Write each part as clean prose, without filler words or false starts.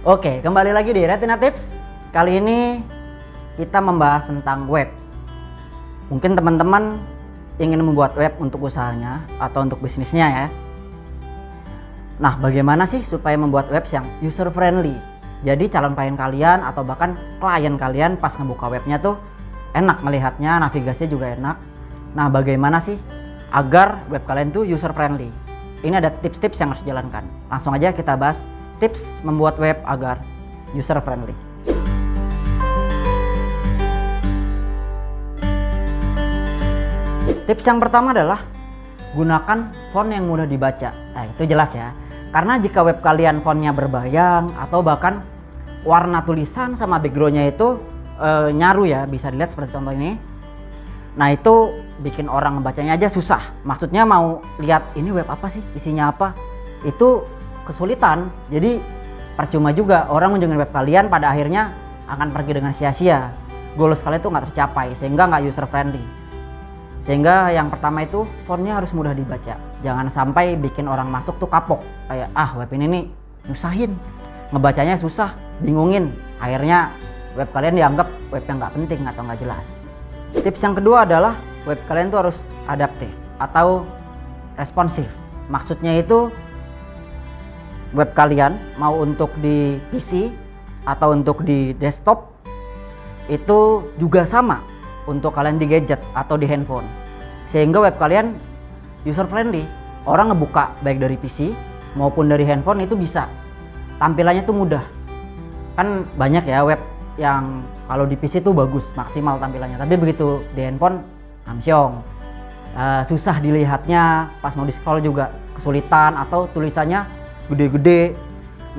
Oke, kembali lagi di Retina Tips. Kali ini kita membahas tentang web. Mungkin teman-teman ingin membuat web untuk usahanya atau untuk bisnisnya ya. Nah, bagaimana sih supaya membuat web yang user friendly? Jadi calon klien kalian atau bahkan klien kalian pas ngebuka webnya tuh enak melihatnya, navigasinya juga enak. Nah, bagaimana sih agar web kalian tuh user friendly? Ini ada tips-tips yang harus dijalankan. Langsung aja kita bahas tips membuat web agar user friendly. Tips yang pertama adalah gunakan font yang mudah dibaca. Nah, itu jelas ya. Karena jika web kalian fontnya berbayang atau bahkan warna tulisan sama backgroundnya itu nyaru ya, bisa dilihat seperti contoh ini. Nah, itu bikin orang membacanya aja susah. Maksudnya mau lihat ini web apa sih, isinya apa, itu kesulitan. Jadi percuma juga orang mengunjungi web kalian, pada akhirnya akan pergi dengan sia-sia. Goals kalian itu nggak tercapai sehingga nggak user friendly. Sehingga yang pertama itu fontnya harus mudah dibaca. Jangan sampai bikin orang masuk tuh kapok, kayak web ini nih nyusahin, ngebacanya susah, bingungin. Akhirnya web kalian dianggap web yang nggak penting atau nggak jelas. Tips yang kedua adalah web kalian tuh harus adaptif atau responsif. Maksudnya itu web kalian mau untuk di PC atau untuk di desktop itu juga sama untuk kalian di gadget atau di handphone, sehingga web kalian user friendly. Orang ngebuka baik dari PC maupun dari handphone itu bisa, tampilannya tuh mudah. Kan banyak ya web yang kalau di PC tuh bagus, maksimal tampilannya, tapi begitu di handphone amsyong, susah dilihatnya, pas mau di scroll juga kesulitan atau tulisannya gede-gede.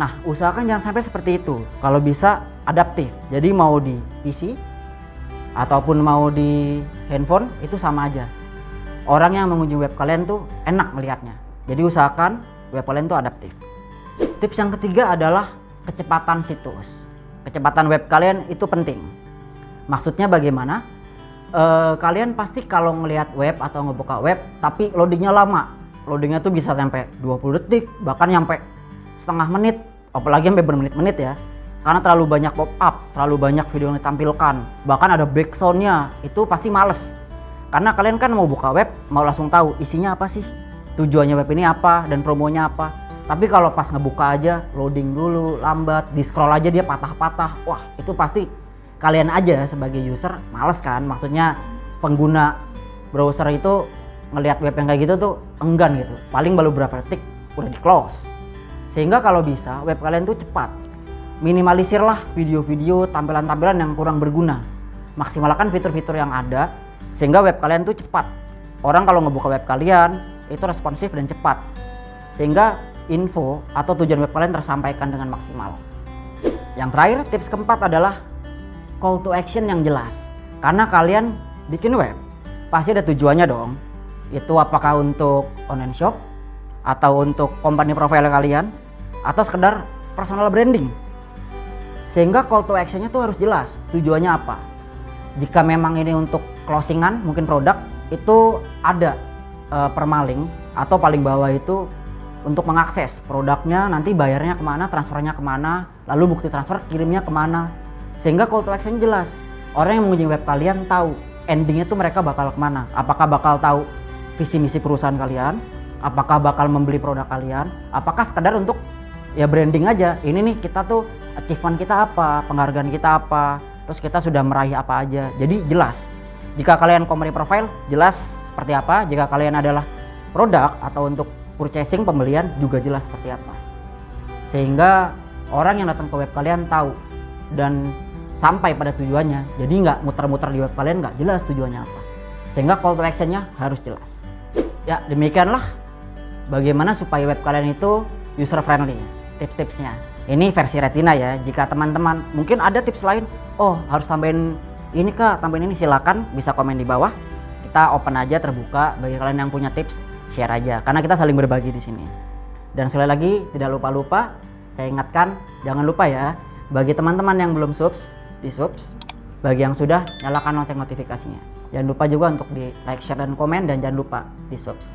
Nah, usahakan jangan sampai seperti itu. Kalau bisa adaptif, jadi mau di PC ataupun mau di handphone itu sama aja. Orang yang mengunjungi web kalian tuh enak melihatnya. Jadi usahakan web kalian tuh adaptif. Tips yang ketiga adalah kecepatan situs. Kecepatan web kalian itu penting. Maksudnya bagaimana? Kalian pasti kalau melihat web atau ngebuka web tapi loadingnya lama. Loadingnya tuh bisa sampai 20 detik, bahkan sampai setengah menit, apalagi sampai bermenit-menit ya. Karena terlalu banyak pop-up, terlalu banyak video yang ditampilkan, bahkan ada backsoundnya, itu pasti males. Karena kalian kan mau buka web, mau langsung tahu isinya apa sih, tujuannya web ini apa, dan promonya apa. Tapi kalau pas ngebuka aja, loading dulu, lambat, di scroll aja dia patah-patah, wah itu pasti kalian aja sebagai user males kan. Maksudnya pengguna browser itu ngelihat web yang kayak gitu tuh enggan gitu, paling baru berapa detik udah di close. Sehingga kalau bisa web kalian tuh cepat, minimalisirlah video-video, tampilan-tampilan yang kurang berguna, maksimalkan fitur-fitur yang ada sehingga web kalian tuh cepat. Orang kalau ngebuka web kalian itu responsif dan cepat, sehingga info atau tujuan web kalian tersampaikan dengan maksimal. Yang terakhir, tips keempat adalah call to action yang jelas. Karena kalian bikin web pasti ada tujuannya dong. Itu apakah untuk online shop atau untuk company profile kalian atau sekedar personal branding. Sehingga call to action-nya tuh harus jelas tujuannya apa. Jika memang ini untuk closingan, mungkin produk, itu ada permalink atau paling bawah itu untuk mengakses produknya, nanti bayarnya kemana, transfernya kemana, lalu bukti transfer kirimnya kemana. Sehingga call to action jelas. Orang yang mengunjungi web kalian tahu endingnya tuh mereka bakal kemana. Apakah bakal tahu visi misi perusahaan kalian, apakah bakal membeli produk kalian, apakah sekedar untuk ya branding aja. Ini nih kita tuh achievement kita apa, penghargaan kita apa, terus kita sudah meraih apa aja. Jadi jelas. Jika kalian company profile jelas seperti apa, jika kalian adalah produk atau untuk purchasing pembelian juga jelas seperti apa. Sehingga orang yang datang ke web kalian tahu dan sampai pada tujuannya. Jadi nggak muter-muter di web kalian nggak jelas tujuannya apa. Sehingga call to action-nya harus jelas. Ya, demikianlah bagaimana supaya web kalian itu user friendly. Tips-tipsnya. Ini versi Retina ya. Jika teman-teman mungkin ada tips lain, harus tambahin ini kak, tambahin ini, silakan bisa komen di bawah. Kita open aja, terbuka bagi kalian yang punya tips, share aja. Karena kita saling berbagi di sini. Dan sekali lagi tidak lupa-lupa, saya ingatkan jangan lupa ya, bagi teman-teman yang belum di subs, bagi yang sudah nyalakan lonceng notifikasinya. Jangan lupa juga untuk di like, share dan komen, dan jangan lupa di subs.